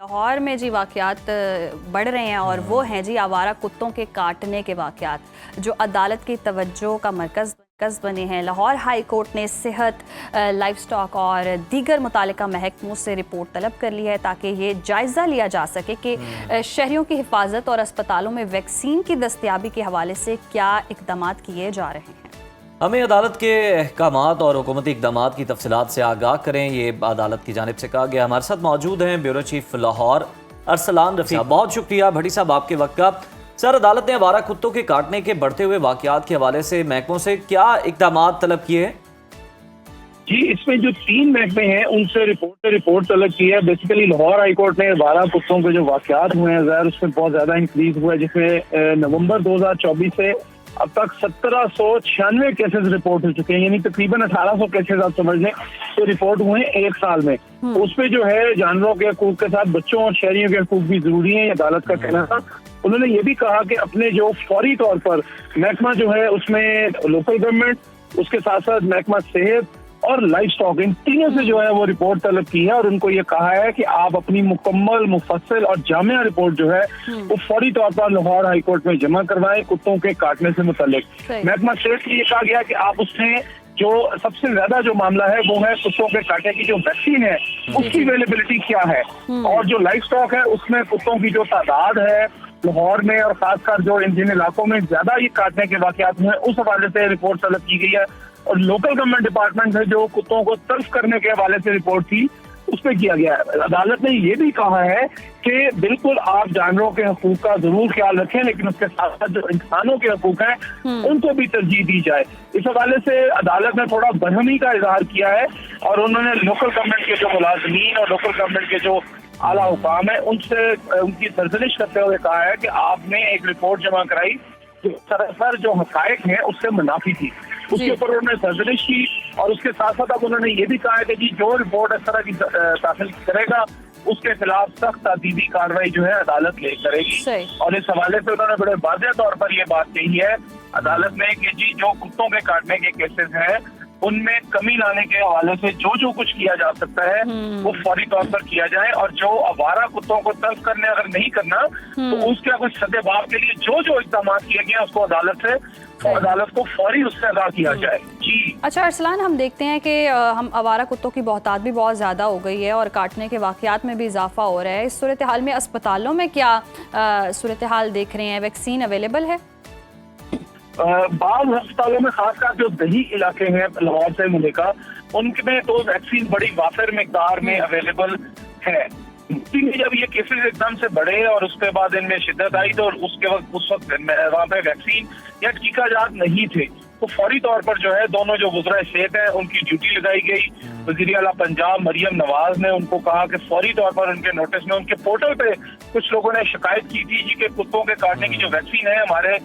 लाहौर में जी वाक़यात बढ़ रहे हैं और वो हैं जी आवारा कुत्तों के काटने के वाक़यात जो अदालत की तवज्जो का मरकज़ बने हैं। लाहौर हाई कोर्ट ने सेहत, लाइफ स्टॉक और दीगर मुतालिका महकमों से रिपोर्ट तलब कर ली है ताकि ये जायज़ा लिया जा सके कि शहरियों की हिफाजत और अस्पतालों में वैक्सीन की दस्तयाबी के हवाले से क्या इक़दाम किए जा रहे हैं। हमें अदालत के अहकामात और हुकूमती इक़दामात की तफसीलात से आगाह करें, ये अदालत की जानिब से कहा गया। हमारे साथ मौजूद हैं ब्यूरो चीफ लाहौर अरसलान रफ़ीक। बहुत शुक्रिया भट्टी साहब आपके वक्त का। सर, अदालत ने आवारा कुत्तों के काटने के बढ़ते हुए वाक़यात के हवाले से महकमों से क्या इक़दामात तलब किए हैं? जी, इसमें जो 3 महकमे हैं उनसे रिपोर्ट तलब की है। बेसिकली लाहौर हाई कोर्ट ने आवारा कुत्तों के जो वाक़यात हुए हैं ज़ाहिर उसमें बहुत ज़्यादा इंक्रीज हुआ है, जिसमें नवंबर 2024 से अब तक 1796 केसेस रिपोर्ट हो चुके हैं, यानी तकरीबन 1800 केसेस आप समझ लें तो रिपोर्ट हुए हैं 1 साल में। उसमें जो है जानवरों के हकूक के साथ बच्चों और शहरियों के हकूक भी जरूरी है, अदालत का कहना था। उन्होंने ये भी कहा कि अपने जो फौरी तौर पर महकमा जो है उसमें लोकल गवर्नमेंट, उसके साथ साथ महकमा सेहत और लाइफ स्टॉक, इन तीनों से जो है वो रिपोर्ट तलब की है और उनको ये कहा है कि आप अपनी मुकम्मल, मुफस्सिल और जामिया रिपोर्ट जो है वो फौरी तौर पर लाहौर हाई कोर्ट में जमा करवाएं कुत्तों के काटने से मुतालिक। महकमा सेहत की ये कहा गया कि आप उसमें जो सबसे ज्यादा जो मामला है वो है कुत्तों के काटने की जो वैक्सीन है उसकी अवेलेबिलिटी क्या है, और जो लाइफ स्टॉक है उसमें कुत्तों की जो तादाद है लाहौर में और खासकर जो जिन इलाकों में ज्यादा ये काटने के वाकयात हुए उस हवाले से रिपोर्ट तलब की गई है। और लोकल गवर्नमेंट डिपार्टमेंट है जो कुत्तों को तल्फ करने के हवाले से रिपोर्ट थी उस पर किया गया है। अदालत ने ये भी कहा है कि बिल्कुल आप जानवरों के हकूक का जरूर ख्याल रखें, लेकिन उसके साथ साथ जो इंसानों के हकूक हैं उनको भी तरजीह दी जाए। इस हवाले से अदालत ने थोड़ा बरहमी का इजहार किया है और उन्होंने लोकल गवर्नमेंट के जो मुलाजमीन और लोकल गवर्नमेंट के जो आला हुकाम है उनसे उनकी सरजनिश करते हुए कहा है कि आपने एक रिपोर्ट जमा कराई जो सरासर जो हकायक है उससे मुनाफी थी, उसके ऊपर उन्होंने सर्जनिश की। और उसके साथ साथ अब उन्होंने ये भी कहा है कि जी जो रिपोर्ट इस तरह की दाखिल करेगा उसके खिलाफ सख्त तादीबी कार्रवाई जो है अदालत ले करेगी। और इस हवाले से उन्होंने बड़े वाज़ेह तौर पर ये बात कही है अदालत ने कि जी जो कुत्तों के काटने के केसेस हैं उनमें कमी लाने के हवाले से जो जो कुछ किया जा सकता है वो फौरी तौर पर किया जाए, और जो आवारा कुत्तों को तल्फ करने अगर नहीं करना तो उसके कुछ सदेबाब के लिए जो जो इक़दाम किए गए उसको अदालत को फौरी उससे अदा किया जाए। जी अच्छा अरसलान, हम देखते हैं कि हम आवारा कुत्तों की बहुतात भी बहुत ज़्यादा हो गई है और काटने के वाक़यात में भी इजाफा हो रहा है। इस सूरत हाल में अस्पतालों में क्या सूरत हाल देख रहे हैं? वैक्सीन अवेलेबल है? बाद अस्पतालों में खासकर जो दही इलाके हैं लाहौर से मुल्का उनमें तो वैक्सीन बड़ी वाफिर मिकदार में अवेलेबल है। जब ये केसेस एकदम से बढ़े और उसके बाद इनमें शिद्दत आई तो उसके वक्त उस वक्त वहाँ पे वैक्सीन या टीकाजात नहीं थे, तो फौरी तौर पर जो है दोनों जो वज़ीर सेहत है उनकी ड्यूटी लगाई गई। वज़ीर आला पंजाब मरियम नवाज ने उनको कहा कि फौरी तौर पर उनके नोटिस में उनके पोर्टल पे कुछ लोगों ने शिकायत की थी जी कि कुत्तों के काटने की जो वैक्सीन है हमारे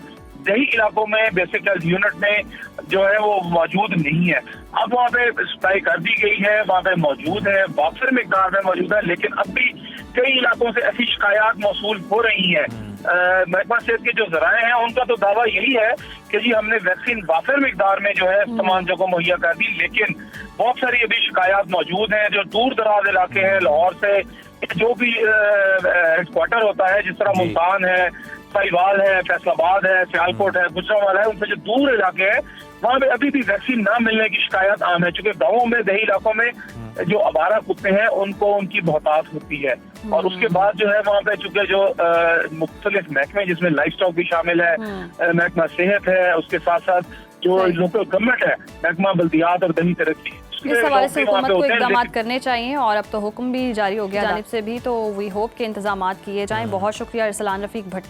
दही इलाकों में बेसिक हेल्थ यूनिट में जो है वो मौजूद नहीं है। अब वहाँ पे सप्लाई कर दी गई है, वहाँ पे मौजूद है, वाफिर मिकदार में मौजूद है, लेकिन अब भी कई इलाकों से ऐसी शिकायत मौसूल हो रही है। महकमा सेहत के जो जराए हैं उनका तो दावा यही है कि जी हमने वैक्सीन वाफिर मिकदार में जो है तमाम जगहों मुहैया कर दी, लेकिन बहुत सारी अभी शिकायत मौजूद हैं जो दूर दराज इलाके हैं लाहौर से, जो भी हेडक्वार्टर होता है जिस तरह मुल्तान है, साहिवाल है, फैसलाबाद है, सियालकोट है, गुजरांवाला है, उनसे जो दूर इलाके हैं वहाँ पे अभी भी वैक्सीन ना मिलने की शिकायत आम है, चूंकि गाँवों में दही इलाकों में जो आवारा कुत्ते हैं उनको उनकी बहुतात होती है। और उसके बाद जो है वहाँ पे चूंकि जो मुख्तलिफ महकमे जिसमें लाइफ स्टॉक भी शामिल है, महकमा सेहत है, उसके साथ साथ जो लोकल गवर्नमेंट है महकमा बल्दियात और दही तरक्की, इस हवाले से हुकूमत को इक़दाम करने चाहिए और अब तो हुक्म भी जारी हो गया जानिब से भी, तो वी होप के इंतजाम किए जाएं। बहुत शुक्रिया अरसलान रफ़ीक भट्टी।